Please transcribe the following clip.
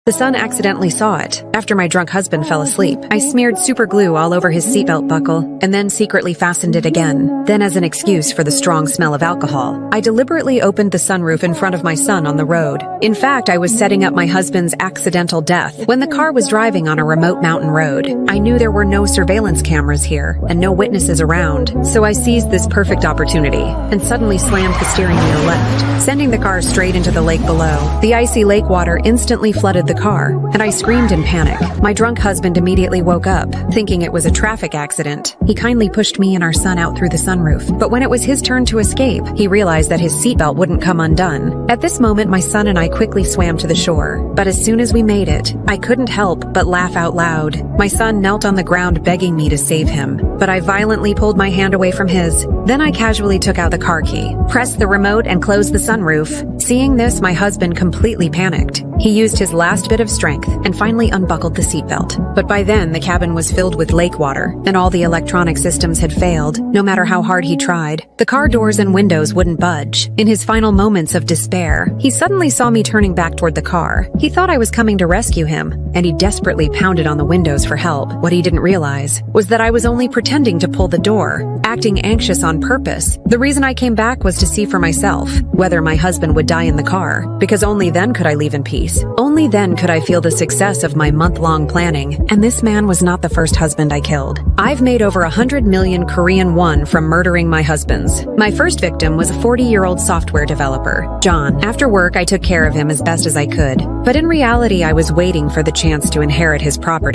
The son accidentally saw it. After my drunk husband fell asleep, I smeared super glue all over his seatbelt buckle and then secretly fastened it again. Then, as an excuse for the strong smell of alcohol, I deliberately opened the sunroof in front of my son on the road. In fact, I was setting up my husband's accidental death when the car was driving on a remote mountain road. I knew there were no surveillance cameras here and no witnesses around, so I seized this perfect opportunity and suddenly slammed the steering wheel left, sending the car straight into the lake below. The icy lake water instantly flooded the car, and I screamed in panic. My drunk husband immediately woke up, thinking it was a traffic accident. He kindly pushed me and our son out through the sunroof, but when it was his turn to escape, he realized that his seatbelt wouldn't come undone. At this moment, my son and I quickly swam to the shore, but as soon as we made it, I couldn't help but laugh out loud. My son knelt on the ground begging me to save him, but I violently pulled my hand away from his. Then I casually took out the car key, pressed the remote, and closed the sunroof. Seeing this, my husband completely panicked. He used his last bit of strength and finally unbuckled the seatbelt. But by then, the cabin was filled with lake water, and all the electronic systems had failed, no matter how hard he tried. The car doors and windows wouldn't budge. In his final moments of despair, he suddenly saw me turning back toward the car. He thought I was coming to rescue him, and he desperately pounded on the windows for help. What he didn't realize was that I was only pretending to pull the door, acting anxious on purpose. The reason I came back was to see for myself whether my husband would die in the car, because only then could I leave in peace. Only then could I feel the success of my month-long planning, and this man was not the first husband I killed. I've made over 100 million Korean won from murdering my husbands. My first victim was a 40-year-old software developer, John. After work, I took care of him as best as I could, but in reality, I was waiting for the chance to inherit his property.